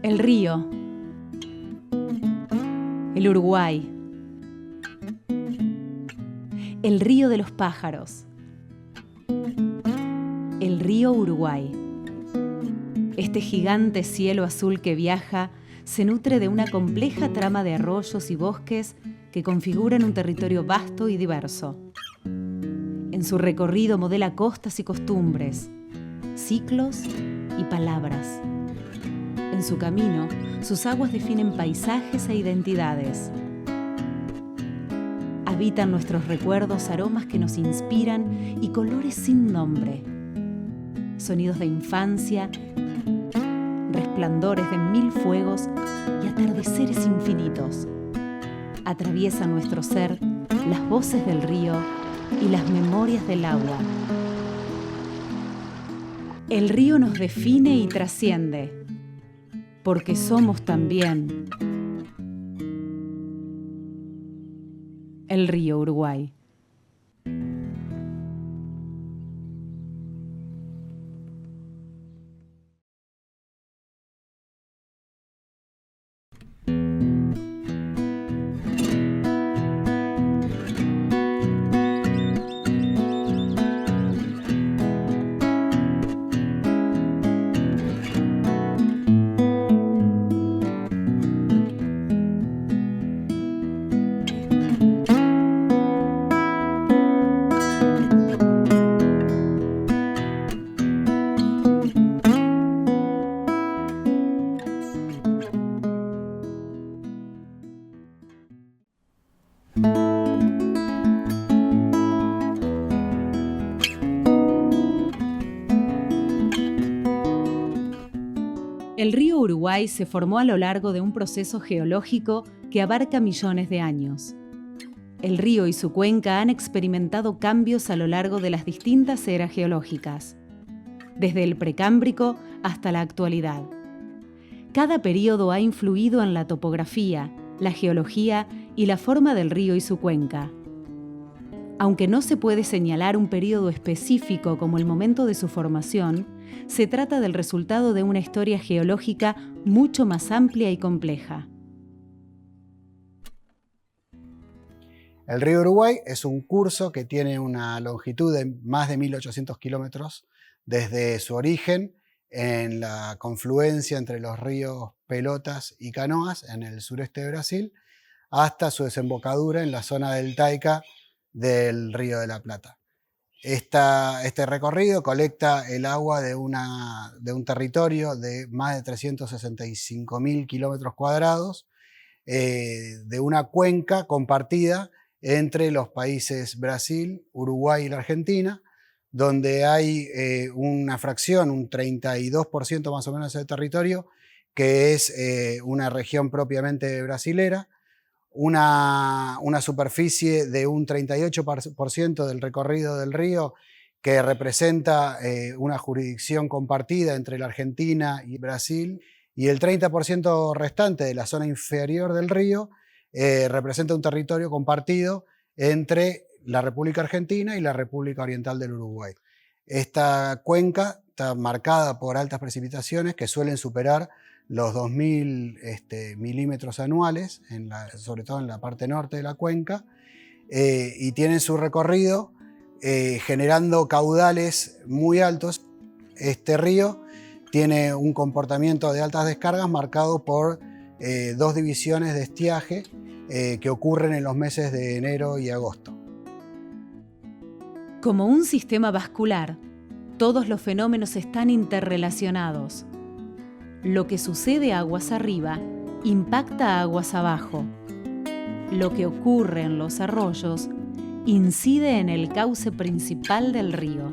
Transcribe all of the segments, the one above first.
El río, el Uruguay, el río de los pájaros, el río Uruguay. Este gigante cielo azul que viaja se nutre de una compleja trama de arroyos y bosques que configuran un territorio vasto y diverso. En su recorrido modela costas y costumbres, ciclos y palabras. En su camino, sus aguas definen paisajes e identidades. Habitan nuestros recuerdos aromas que nos inspiran y colores sin nombre. Sonidos de infancia, resplandores de mil fuegos y atardeceres infinitos. Atraviesa nuestro ser las voces del río y las memorias del agua. El río nos define y trasciende, porque somos también el río Uruguay. El río Uruguay se formó a lo largo de un proceso geológico que abarca millones de años. El río y su cuenca han experimentado cambios a lo largo de las distintas eras geológicas, desde el Precámbrico hasta la actualidad. Cada período ha influido en la topografía, la geología y la forma del río y su cuenca. Aunque no se puede señalar un período específico como el momento de su formación, se trata del resultado de una historia geológica mucho más amplia y compleja. El río Uruguay es un curso que tiene una longitud de más de 1.800 kilómetros desde su origen en la confluencia entre los ríos Pelotas y Canoas en el sureste de Brasil hasta su desembocadura en la zona deltaica del Río de la Plata. Este recorrido colecta el agua de un territorio de más de 365.000 kilómetros cuadrados, de una cuenca compartida entre los países Brasil, Uruguay y la Argentina, donde hay una fracción, un 32% más o menos de territorio, que es una región propiamente brasilera, una superficie de un 38% del recorrido del río que representa una jurisdicción compartida entre la Argentina y Brasil, y el 30% restante de la zona inferior del río representa un territorio compartido entre la República Argentina y la República Oriental del Uruguay. Esta cuenca está marcada por altas precipitaciones que suelen superar los 2.000 milímetros anuales, sobre todo en la parte norte de la cuenca, y tienen su recorrido generando caudales muy altos. Este río tiene un comportamiento de altas descargas marcado por dos divisiones de estiaje que ocurren en los meses de enero y agosto. Como un sistema vascular, todos los fenómenos están interrelacionados. Lo que sucede aguas arriba impacta aguas abajo. Lo que ocurre en los arroyos incide en el cauce principal del río.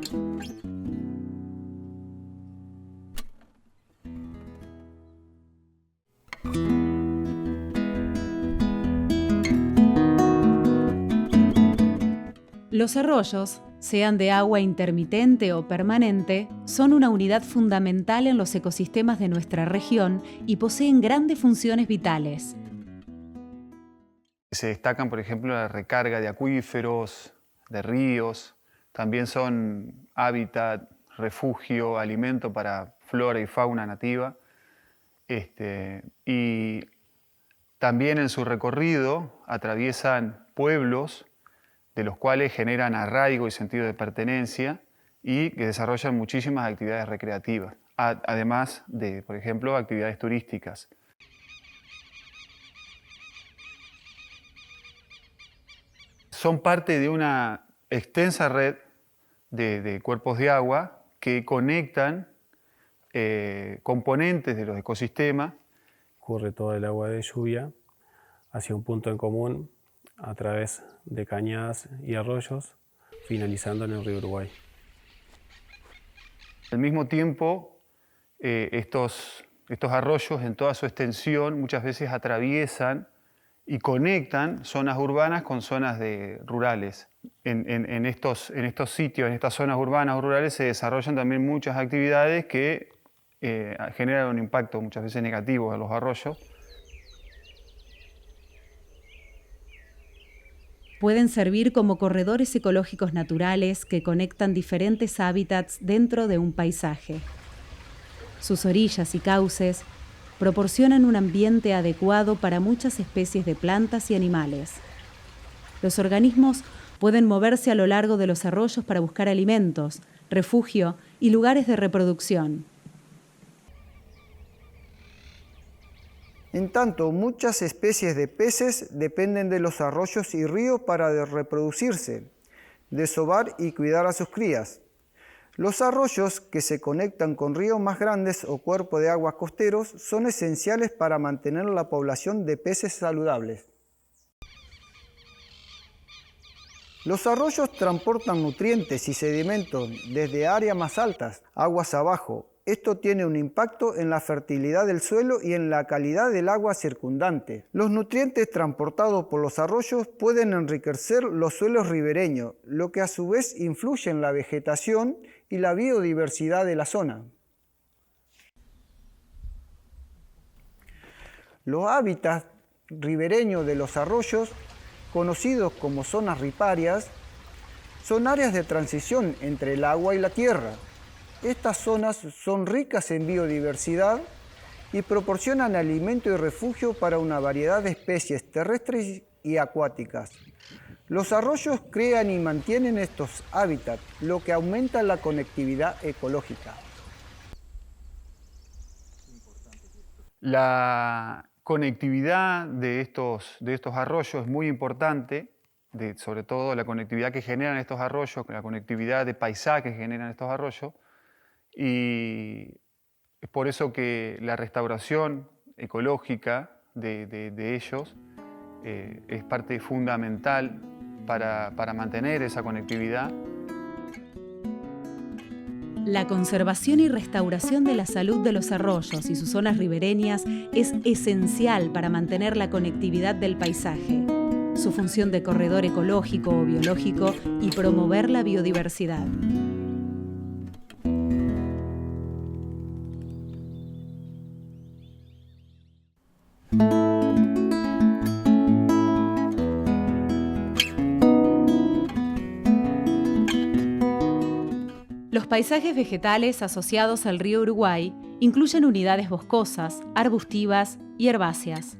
Los arroyos, sean de agua intermitente o permanente, son una unidad fundamental en los ecosistemas de nuestra región y poseen grandes funciones vitales. Se destacan, por ejemplo, la recarga de acuíferos, de ríos. También son hábitat, refugio, alimento para flora y fauna nativa. Y también en su recorrido atraviesan pueblos de los cuales generan arraigo y sentido de pertenencia y que desarrollan muchísimas actividades recreativas, además de, por ejemplo, actividades turísticas. Son parte de una extensa red de cuerpos de agua que conectan componentes de los ecosistemas. Corre toda el agua de lluvia hacia un punto en común a través de cañadas y arroyos, finalizando en el río Uruguay. Al mismo tiempo, estos arroyos en toda su extensión muchas veces atraviesan y conectan zonas urbanas con zonas rurales. En estos sitios, en estas zonas urbanas o rurales, se desarrollan también muchas actividades que generan un impacto muchas veces negativo a los arroyos. Pueden servir como corredores ecológicos naturales que conectan diferentes hábitats dentro de un paisaje. Sus orillas y cauces proporcionan un ambiente adecuado para muchas especies de plantas y animales. Los organismos pueden moverse a lo largo de los arroyos para buscar alimentos, refugio y lugares de reproducción. En tanto, muchas especies de peces dependen de los arroyos y ríos para reproducirse, desovar y cuidar a sus crías. Los arroyos que se conectan con ríos más grandes o cuerpos de agua costeros son esenciales para mantener la población de peces saludables. Los arroyos transportan nutrientes y sedimentos desde áreas más altas, aguas abajo. Esto tiene un impacto en la fertilidad del suelo y en la calidad del agua circundante. Los nutrientes transportados por los arroyos pueden enriquecer los suelos ribereños, lo que a su vez influye en la vegetación y la biodiversidad de la zona. Los hábitats ribereños de los arroyos, conocidos como zonas riparias, son áreas de transición entre el agua y la tierra. Estas zonas son ricas en biodiversidad y proporcionan alimento y refugio para una variedad de especies terrestres y acuáticas. Los arroyos crean y mantienen estos hábitats, lo que aumenta la conectividad ecológica. La conectividad de estos arroyos es muy importante, sobre todo la conectividad que generan estos arroyos, la conectividad de paisajes que generan estos arroyos, y es por eso que la restauración ecológica de ellos es parte fundamental para mantener esa conectividad. La conservación y restauración de la salud de los arroyos y sus zonas ribereñas es esencial para mantener la conectividad del paisaje, su función de corredor ecológico o biológico y promover la biodiversidad. Los paisajes vegetales asociados al río Uruguay incluyen unidades boscosas, arbustivas y herbáceas.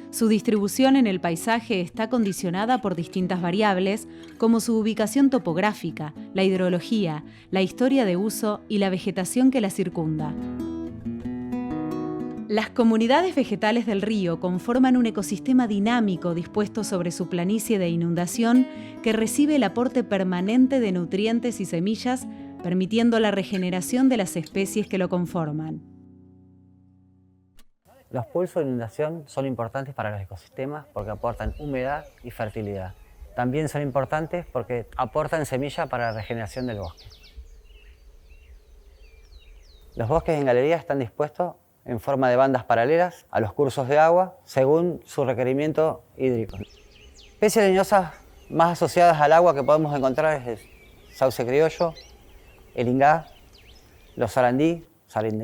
Su distribución en el paisaje está condicionada por distintas variables como su ubicación topográfica, la hidrología, la historia de uso y la vegetación que la circunda. Las comunidades vegetales del río conforman un ecosistema dinámico dispuesto sobre su planicie de inundación que recibe el aporte permanente de nutrientes y semillas, permitiendo la regeneración de las especies que lo conforman. Los pulsos de inundación son importantes para los ecosistemas porque aportan humedad y fertilidad. También son importantes porque aportan semilla para la regeneración del bosque. Los bosques en galería están dispuestos en forma de bandas paralelas a los cursos de agua según su requerimiento hídrico. Especies leñosas más asociadas al agua que podemos encontrar es el sauce criollo, el ingá, los sarandí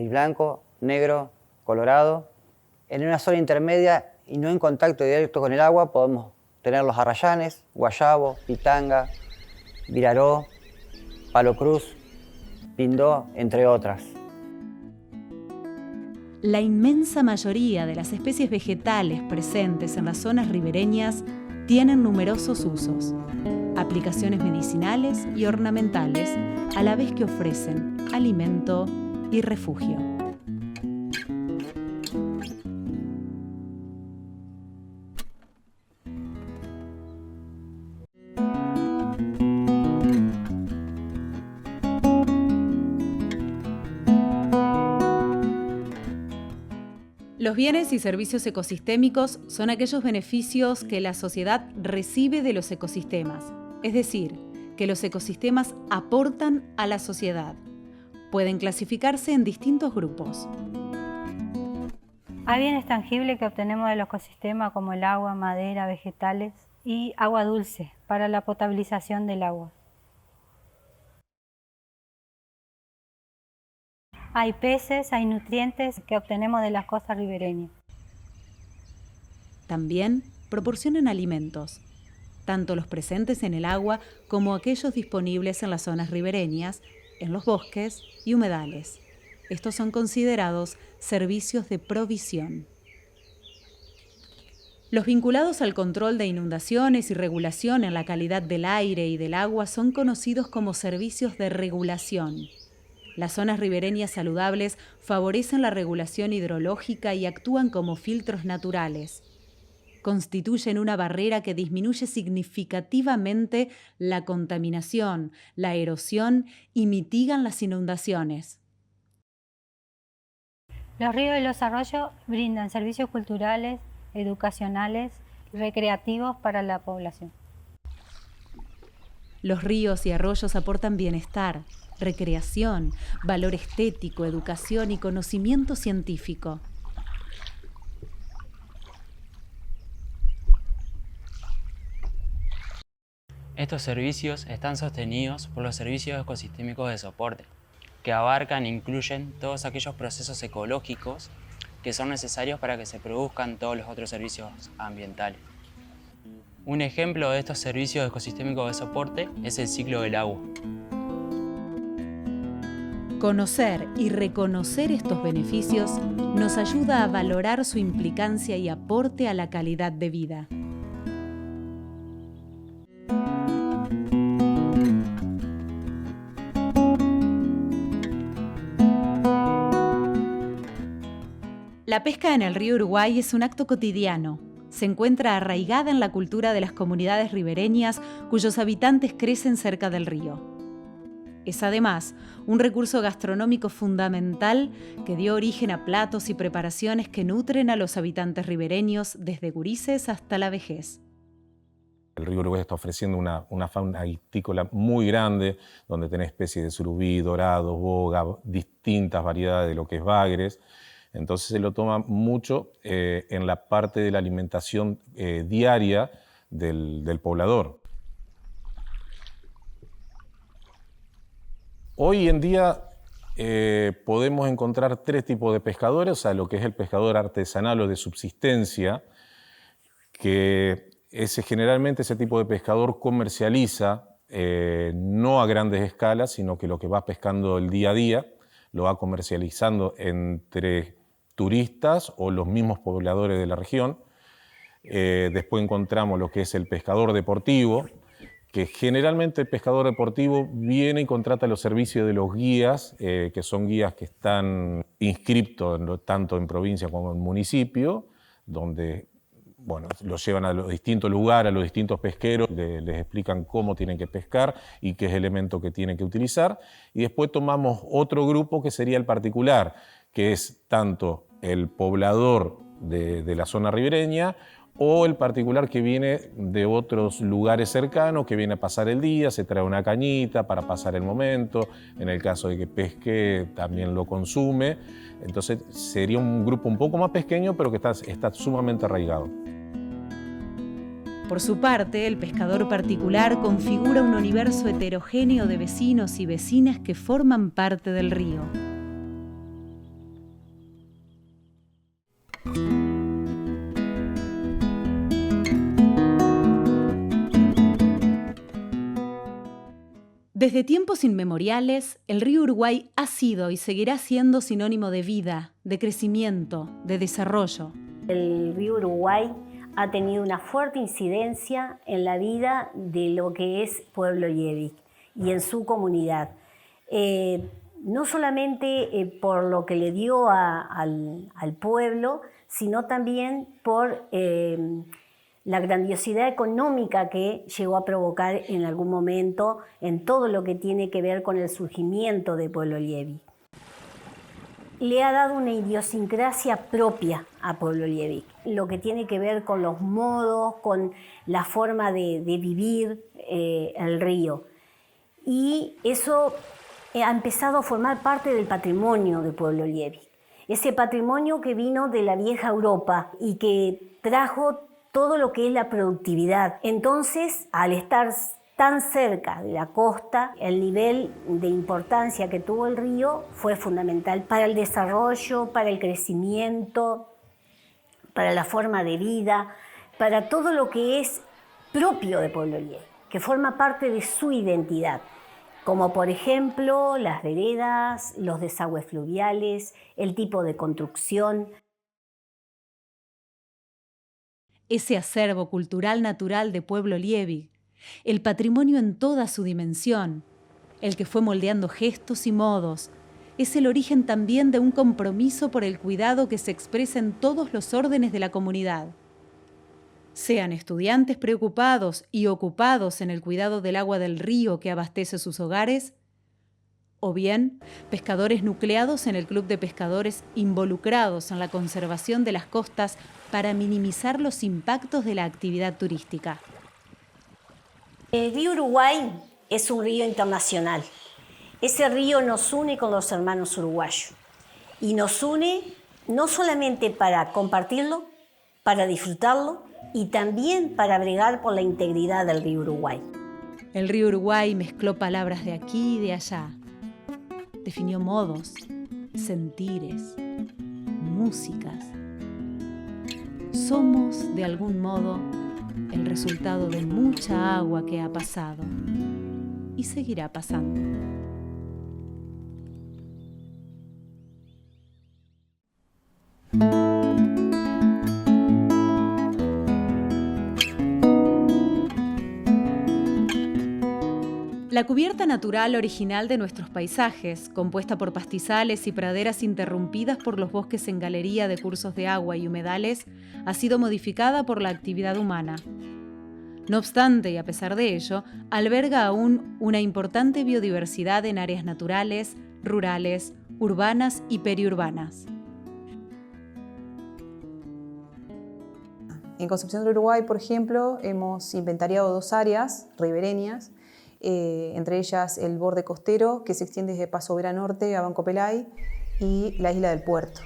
blanco, negro, colorado. En una zona intermedia y no en contacto directo con el agua podemos tener los arrayanes, guayabo, pitanga, viraró, palo cruz, pindó, entre otras. La inmensa mayoría de las especies vegetales presentes en las zonas ribereñas tienen numerosos usos, aplicaciones medicinales y ornamentales, a la vez que ofrecen alimento y refugio. Los bienes y servicios ecosistémicos son aquellos beneficios que la sociedad recibe de los ecosistemas, es decir, que los ecosistemas aportan a la sociedad. Pueden clasificarse en distintos grupos. Hay bienes tangibles que obtenemos del ecosistema como el agua, madera, vegetales y agua dulce para la potabilización del agua. Hay peces, hay nutrientes que obtenemos de las costas ribereñas. También proporcionan alimentos, tanto los presentes en el agua como aquellos disponibles en las zonas ribereñas, en los bosques y humedales. Estos son considerados servicios de provisión. Los vinculados al control de inundaciones y regulación en la calidad del aire y del agua son conocidos como servicios de regulación. Las zonas ribereñas saludables favorecen la regulación hidrológica y actúan como filtros naturales. Constituyen una barrera que disminuye significativamente la contaminación, la erosión y mitigan las inundaciones. Los ríos y los arroyos brindan servicios culturales, educacionales y recreativos para la población. Los ríos y arroyos aportan bienestar, recreación, valor estético, educación y conocimiento científico. Estos servicios están sostenidos por los servicios ecosistémicos de soporte, que abarcan e incluyen todos aquellos procesos ecológicos que son necesarios para que se produzcan todos los otros servicios ambientales. Un ejemplo de estos servicios ecosistémicos de soporte es el ciclo del agua. Conocer y reconocer estos beneficios nos ayuda a valorar su implicancia y aporte a la calidad de vida. La pesca en el río Uruguay es un acto cotidiano. Se encuentra arraigada en la cultura de las comunidades ribereñas cuyos habitantes crecen cerca del río. Es además un recurso gastronómico fundamental que dio origen a platos y preparaciones que nutren a los habitantes ribereños desde gurises hasta la vejez. El río Uruguay está ofreciendo una fauna piscícola muy grande, donde tenés especies de surubí, dorados, boga, distintas variedades de lo que es bagres. Entonces se lo toma mucho en la parte de la alimentación diaria del poblador. Hoy en día podemos encontrar tres tipos de pescadores, o sea, lo que es el pescador artesanal o de subsistencia, que generalmente ese tipo de pescador comercializa no a grandes escalas, sino que lo que va pescando el día a día lo va comercializando entre turistas o los mismos pobladores de la región. Después encontramos lo que es el pescador deportivo, que generalmente el pescador deportivo viene y contrata los servicios de los guías, que son guías que están inscriptos tanto en provincia como en municipio, donde los llevan a los distintos lugares, a los distintos pesqueros, les explican cómo tienen que pescar y qué es el elemento que tienen que utilizar. Y después tomamos otro grupo que sería el particular, que es tanto el poblador de la zona ribereña o el particular que viene de otros lugares cercanos, que viene a pasar el día, se trae una cañita para pasar el momento, en el caso de que pesque también lo consume. Entonces sería un grupo un poco más pequeño, pero que está sumamente arraigado. Por su parte, el pescador particular configura un universo heterogéneo de vecinos y vecinas que forman parte del río. Desde tiempos inmemoriales, el río Uruguay ha sido y seguirá siendo sinónimo de vida, de crecimiento, de desarrollo. El río Uruguay ha tenido una fuerte incidencia en la vida de lo que es Pueblo Liebig y en su comunidad. No solamente por lo que le dio al pueblo, sino también por la grandiosidad económica que llegó a provocar en algún momento en todo lo que tiene que ver con el surgimiento de Pueblo Liebig. Le ha dado una idiosincrasia propia a Pueblo Liebig, lo que tiene que ver con los modos, con la forma de vivir el río. Y eso ha empezado a formar parte del patrimonio de Pueblo Liebig. Ese patrimonio que vino de la vieja Europa y que trajo todo lo que es la productividad. Entonces, al estar tan cerca de la costa, el nivel de importancia que tuvo el río fue fundamental para el desarrollo, para el crecimiento, para la forma de vida, para todo lo que es propio de Pueblo Liebig, que forma parte de su identidad, como por ejemplo las veredas, los desagües fluviales, el tipo de construcción. Ese acervo cultural natural de Pueblo Liebig, el patrimonio en toda su dimensión, el que fue moldeando gestos y modos, es el origen también de un compromiso por el cuidado que se expresa en todos los órdenes de la comunidad. Sean estudiantes preocupados y ocupados en el cuidado del agua del río que abastece sus hogares, o bien pescadores nucleados en el Club de Pescadores involucrados en la conservación de las costas para minimizar los impactos de la actividad turística. El río Uruguay es un río internacional. Ese río nos une con los hermanos uruguayos y nos une no solamente para compartirlo, para disfrutarlo y también para bregar por la integridad del río Uruguay. El río Uruguay mezcló palabras de aquí y de allá. Definió modos, sentires, músicas. Somos, de algún modo, el resultado de mucha agua que ha pasado y seguirá pasando. La cubierta natural original de nuestros paisajes, compuesta por pastizales y praderas interrumpidas por los bosques en galería de cursos de agua y humedales, ha sido modificada por la actividad humana. No obstante, y a pesar de ello, alberga aún una importante biodiversidad en áreas naturales, rurales, urbanas y periurbanas. En Concepción del Uruguay, por ejemplo, hemos inventariado 2 áreas ribereñas, entre ellas el borde costero, que se extiende desde Paso Vera Norte a Banco Pelay, y la isla del Puerto.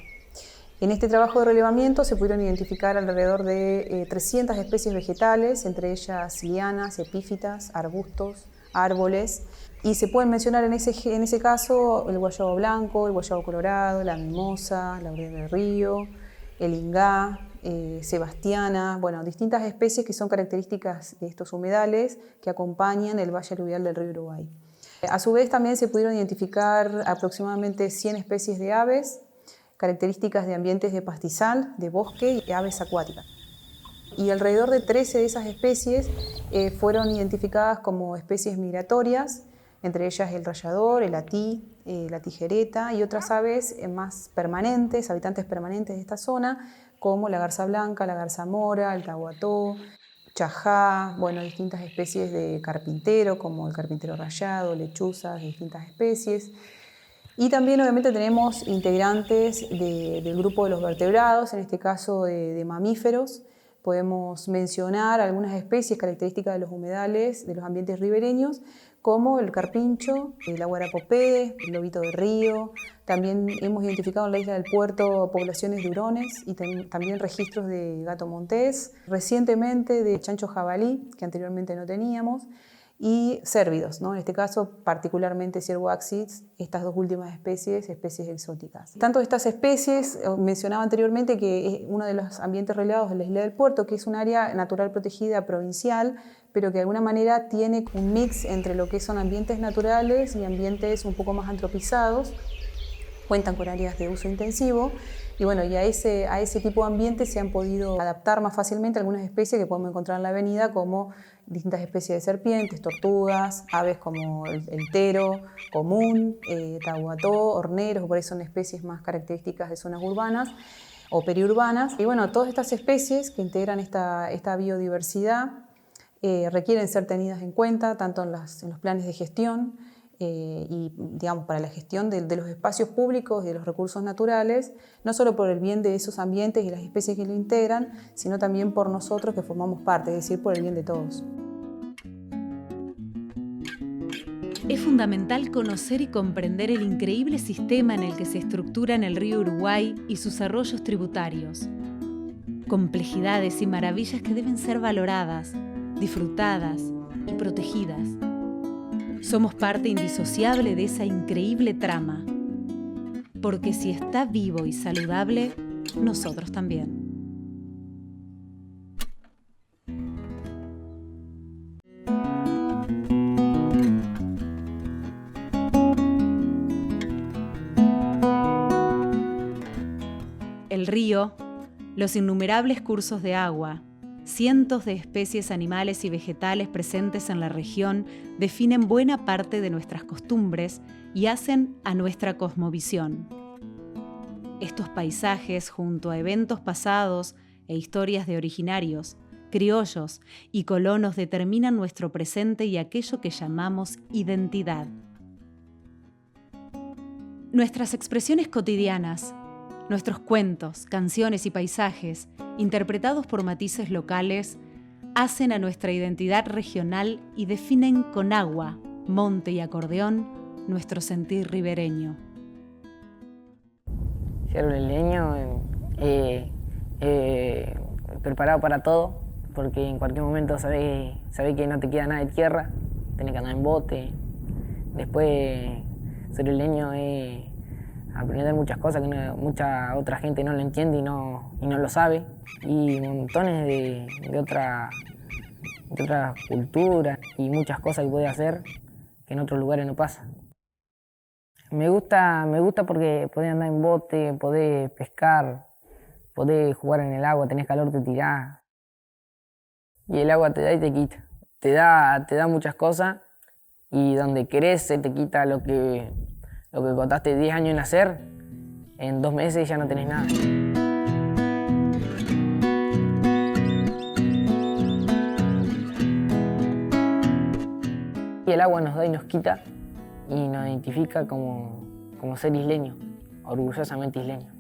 En este trabajo de relevamiento se pudieron identificar alrededor de 300 especies vegetales, entre ellas lianas, epífitas, arbustos, árboles, y se pueden mencionar en ese caso el guayabo blanco, el guayabo colorado, la mimosa, la laurel del río, el ingá, sebastiana, bueno, distintas especies que son características de estos humedales que acompañan el valle aluvial del río Uruguay. A su vez también se pudieron identificar aproximadamente 100 especies de aves, características de ambientes de pastizal, de bosque y aves acuáticas. Y alrededor de 13 de esas especies fueron identificadas como especies migratorias, entre ellas el rayador, el atí, la tijereta y otras aves más permanentes, habitantes permanentes de esta zona, como la garza blanca, la garza mora, el tahuató, chajá, bueno, distintas especies de carpintero, como el carpintero rayado, lechuzas, distintas especies. Y también obviamente tenemos integrantes del grupo de los vertebrados, en este caso de mamíferos. Podemos mencionar algunas especies características de los humedales, de los ambientes ribereños, como el carpincho, el aguarapopé, el lobito de río. También hemos identificado en la isla del Puerto poblaciones de hurones y también registros de gato montés. Recientemente de chancho jabalí, que anteriormente no teníamos. y cérvidos, ¿no? En este caso particularmente ciervo axis, estas dos últimas especies exóticas. Tanto estas especies, mencionaba anteriormente que uno de los ambientes relevados es la isla del Puerto, que es un área natural protegida provincial, pero que de alguna manera tiene un mix entre lo que son ambientes naturales y ambientes un poco más antropizados, cuentan con áreas de uso intensivo, y bueno, y a ese tipo de ambiente se han podido adaptar más fácilmente algunas especies que podemos encontrar en la avenida, como distintas especies de serpientes, tortugas, aves como el tero común, tahuató, horneros, por ahí son especies más características de zonas urbanas o periurbanas. Y bueno, todas estas especies que integran esta biodiversidad requieren ser tenidas en cuenta tanto en los planes de gestión y digamos, para la gestión de los espacios públicos y de los recursos naturales, no solo por el bien de esos ambientes y las especies que lo integran, sino también por nosotros que formamos parte, es decir, por el bien de todos. Es fundamental conocer y comprender el increíble sistema en el que se estructuran el río Uruguay y sus arroyos tributarios. Complejidades y maravillas que deben ser valoradas, disfrutadas y protegidas. Somos parte indisociable de esa increíble trama, porque si está vivo y saludable, nosotros también. El río, los innumerables cursos de agua, cientos de especies animales y vegetales presentes en la región definen buena parte de nuestras costumbres y hacen a nuestra cosmovisión. Estos paisajes, junto a eventos pasados e historias de originarios, criollos y colonos, determinan nuestro presente y aquello que llamamos identidad. Nuestras expresiones cotidianas, nuestros cuentos, canciones y paisajes, interpretados por matices locales, hacen a nuestra identidad regional y definen con agua, monte y acordeón nuestro sentir ribereño. Ser brasileño, preparado para todo, porque en cualquier momento sabés que no te queda nada de tierra, tenés que andar en bote. Después, ser brasileño es aprender muchas cosas que mucha otra gente no lo entiende y no lo sabe, y montones de otras culturas y muchas cosas que podés hacer que en otros lugares no pasa. Me gusta porque podés andar en bote, podés pescar, podés jugar en el agua, tenés calor, te tirás. Y el agua te da y te quita. Te da muchas cosas, y donde querés se te quita lo que contaste 10 años en hacer, en 2 meses ya no tenés nada. Y el agua nos da y nos quita, y nos identifica como ser isleño, orgullosamente isleño.